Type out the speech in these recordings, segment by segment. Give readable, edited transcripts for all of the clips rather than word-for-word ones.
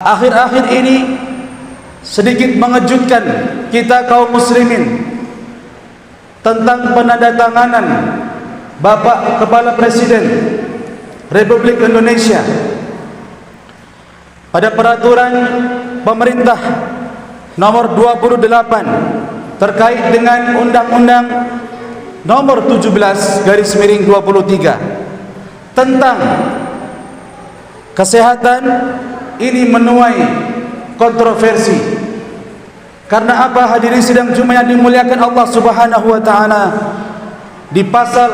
akhir-akhir ini sedikit mengejutkan kita kaum muslimin tentang penandatanganan Bapak Kepala Presiden Republik Indonesia pada peraturan pemerintah nomor 28 terkait dengan Undang-Undang nomor 17/23 tentang kesehatan. Ini menuai kontroversi. Karena apa, hadirin sidang Jumat yang dimuliakan Allah Subhanahu wa taala? Di pasal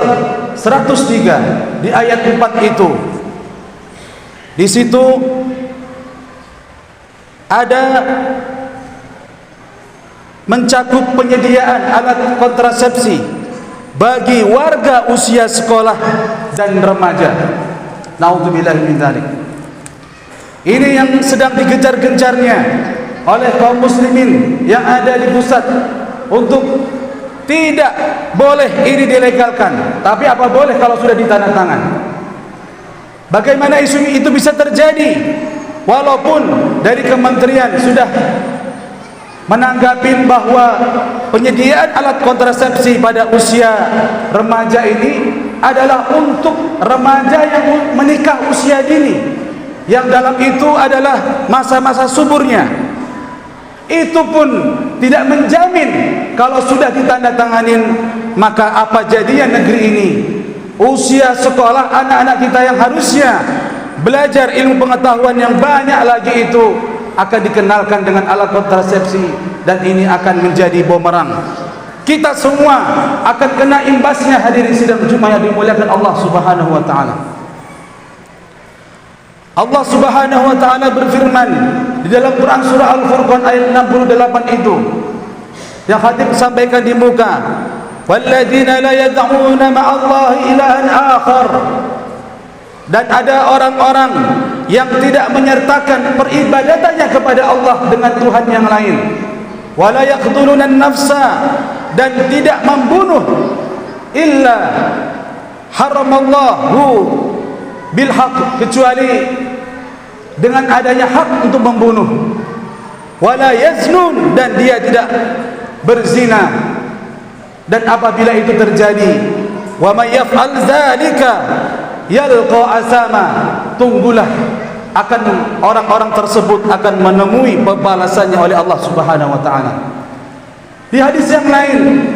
103 di ayat 4 itu, di situ ada mencakup penyediaan alat kontrasepsi bagi warga usia sekolah dan remaja. Naudzubillah min dzalik. Ini yang sedang digencar-gencarnya oleh kaum muslimin yang ada di pusat untuk tidak boleh ini dilegalkan. Tapi apa boleh kalau sudah ditandatangan? Bagaimana isu itu bisa terjadi? Walaupun dari kementerian sudah menanggapi bahwa penyediaan alat kontrasepsi pada usia remaja ini adalah untuk remaja yang menikah usia dini, yang dalam itu adalah masa-masa suburnya. Itu pun tidak menjamin kalau sudah ditandatanganin, maka apa jadinya negeri ini? Usia sekolah anak-anak kita yang harusnya belajar ilmu pengetahuan yang banyak lagi itu akan dikenalkan dengan alat kontrasepsi, dan ini akan menjadi bumerang. Kita semua akan kena imbasnya, hadirin sidang Jumat yang dimuliakan Allah Subhanahu wa taala. Allah Subhanahu wa taala berfirman di dalam Quran surah Al-Furqan ayat 68 itu, yang khatib sampaikan di muka, walladzina la yad'una ma'allahi ilahan akhar, dan ada orang-orang yang tidak menyertakan peribadatannya kepada Allah dengan Tuhan yang lain, wala yaqtuluna an-nafsa, dan tidak membunuh illa haramallahu bil haq, kecuali dengan adanya hak untuk membunuh, wala yaznun, dan dia tidak berzina. Dan apabila itu terjadi, wa may yaf'al dzalika yalqa asama, tunggulah akan orang-orang tersebut akan menemui pembalasannya oleh Allah Subhanahu wa taala. Di hadis yang lain,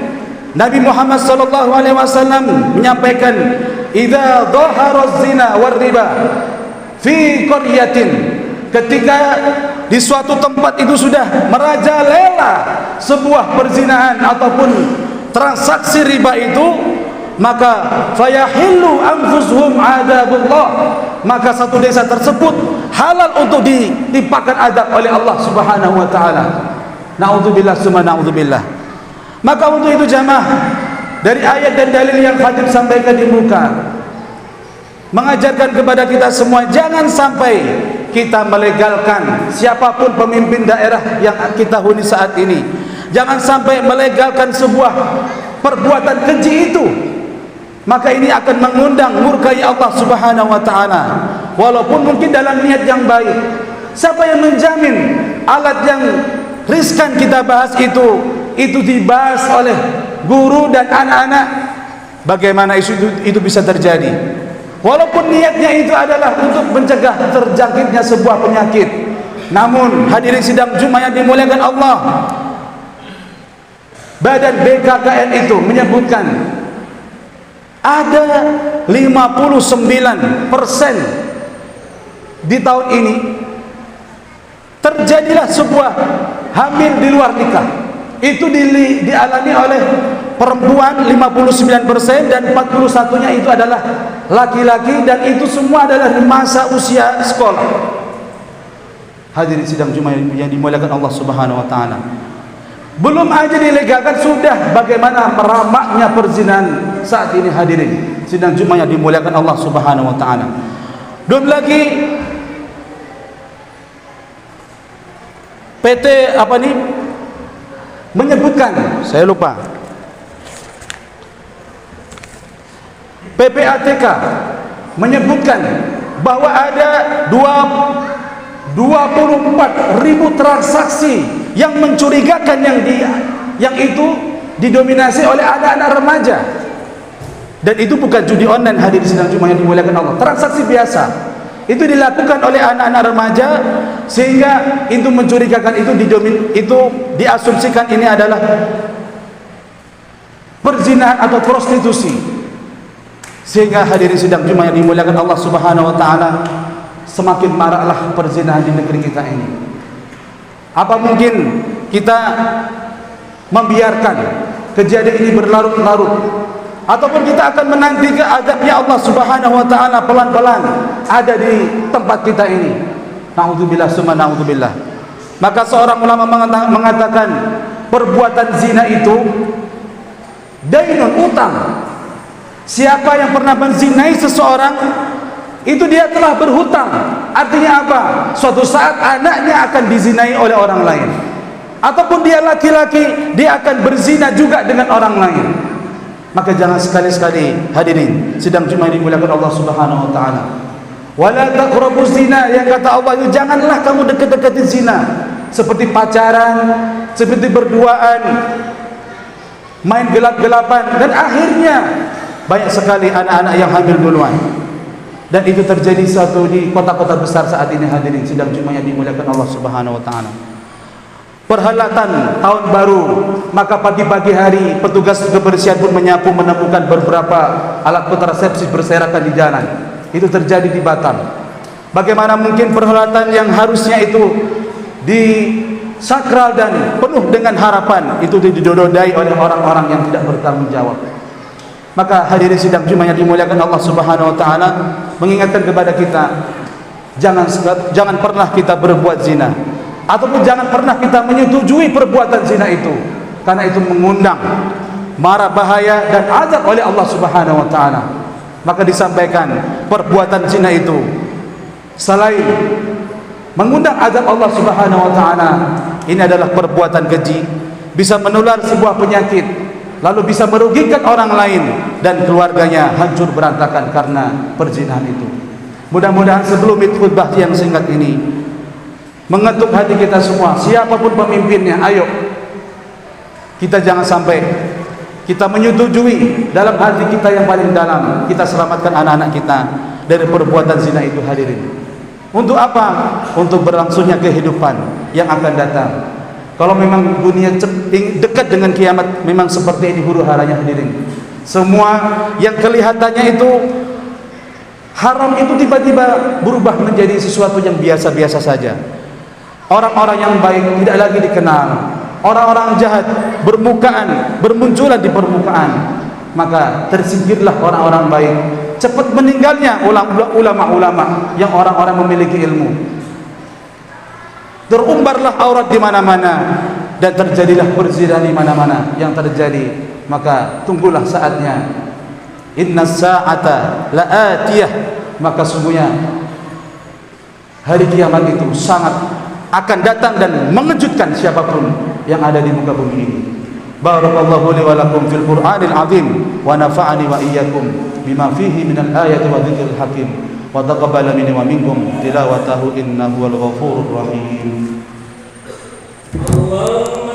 Nabi Muhammad sallallahu alaihi wasallam menyampaikan, idza dhahara az-zina war riba fi qaryatin, ketika di suatu tempat itu sudah merajalela sebuah perzinahan ataupun transaksi riba itu, maka fayahillu anfusuhum adabullah, maka satu desa tersebut halal untuk ditimpakan adab oleh Allah Subhanahu wa taala. Naudzubillah summa naudzubillah. Maka untuk itu jamaah, dari ayat dan dalil yang khatib sampaikan di muka mengajarkan kepada kita semua, jangan sampai kita melegalkan siapapun pemimpin daerah yang kita huni saat ini. Jangan sampai melegalkan sebuah perbuatan keji itu, maka ini akan mengundang murkai Allah Subhanahu wa taala, walaupun mungkin dalam niat yang baik. Siapa yang menjamin alat yang riskan kita bahas itu dibahas oleh guru dan anak-anak? Bagaimana isu itu bisa terjadi? Walaupun niatnya itu adalah untuk mencegah terjangkitnya sebuah penyakit, namun hadirin sidang Jumat yang dimuliakan Allah, Badan BKKN itu menyebutkan ada 59% di tahun ini terjadilah sebuah hamil di luar nikah. Itu dialami oleh perempuan 59%, dan 41-nya itu adalah laki-laki, dan itu semua adalah di masa usia sekolah. Hadirin sidang Jumat yang dimuliakan Allah Subhanahu wa taala. Belum aja dilegalkan sudah bagaimana meramaknya perzinahan saat ini, hadirin sidang Jumat yang dimuliakan Allah Subhanahu wa taala. Belum lagi PT apa nih menyebutkan, saya lupa, PPATK menyebutkan bahwa ada 24.000 transaksi yang mencurigakan, yang itu didominasi oleh anak-anak remaja. Dan itu bukan judi online, hadirin sidang Jumat yang dimuliakan Allah, transaksi biasa. Itu dilakukan oleh anak-anak remaja, sehingga itu mencurigakan, itu diasumsikan ini adalah perzinahan atau prostitusi. Sehingga hadirin sidang Jumat yang dimuliakan Allah Subhanahu wa taala, semakin maraklah perzinahan di negeri kita ini. Apa mungkin kita membiarkan kejadian ini berlarut-larut, ataupun kita akan menanti ke azabnya Allah Subhanahu wa taala pelan-pelan ada di tempat kita ini? Naudzubillah summa naudzubillah. Maka seorang ulama mengatakan perbuatan zina itu dainun, utang. Siapa yang pernah menzinai seseorang, itu dia telah berhutang. Artinya apa? Suatu saat anaknya akan dizinai oleh orang lain, ataupun dia laki-laki, dia akan berzina juga dengan orang lain. Maka jangan sekali-sekali, hadirin sidang Jumat dimuliakan Allah Subhanahu wa taala, wala taqrabuz zina, yang kata Allah itu janganlah kamu dekat-dekati zina. Seperti pacaran, seperti berduaan, main gelap-gelapan, dan akhirnya banyak sekali anak-anak yang hamil duluan. Dan itu terjadi satu di kota-kota besar saat ini, hadirin sidang Jumat yang dimuliakan Allah Subhanahu wa taala. Perhelatan tahun baru, maka pagi-pagi hari petugas kebersihan pun menyapu, menemukan beberapa alat kontrasepsi berserakan di jalan. Itu terjadi di Batam. Bagaimana mungkin perhelatan yang harusnya itu di sakral dan penuh dengan harapan, itu didodai oleh orang-orang yang tidak bertanggung jawab. Maka hadirin sidang Jumat yang dimuliakan Allah Subhanahu wa taala, mengingatkan kepada kita, jangan pernah kita berbuat zina, ataupun jangan pernah kita menyetujui perbuatan zina itu, karena itu mengundang mara bahaya dan azab oleh Allah Subhanahu wa taala. Maka disampaikan perbuatan zina itu selain mengundang azab Allah Subhanahu wa taala, ini adalah perbuatan keji, bisa menular sebuah penyakit, lalu bisa merugikan orang lain dan keluarganya hancur berantakan karena perzinahan itu. Mudah-mudahan sebelum khutbah yang singkat ini mengetuk hati kita semua, siapapun pemimpinnya, ayo kita jangan sampai kita menyetujui dalam hati kita yang paling dalam, kita selamatkan anak-anak kita dari perbuatan zina itu, hadirin. Untuk apa? Untuk berlangsungnya kehidupan yang akan datang. Kalau memang dunia dekat dengan kiamat, memang seperti ini huru-haranya, hadirin. Semua yang kelihatannya itu haram itu tiba-tiba berubah menjadi sesuatu yang biasa-biasa saja. Orang-orang yang baik tidak lagi dikenal, orang-orang jahat bermunculan di permukaan. Maka tersingkirlah orang-orang baik, cepat meninggalnya ulama-ulama yang orang-orang memiliki ilmu. Terumbarlah aurat di mana-mana dan terjadilah perzinahan di mana-mana yang terjadi. Maka tunggulah saatnya, innas sa'ata la'atiyah, maka sungguhnya hari kiamat itu sangat akan datang dan mengejutkan siapapun yang ada di muka bumi ini. Barakallahu li wa lakum fil Qur'anil azim wa nafa'ani wa iyyakum bima fihi minal ayati wa dzikril hakim wa taqabbala minni wa minkum tilawatahu innahu wal ghafurur rahim. Allah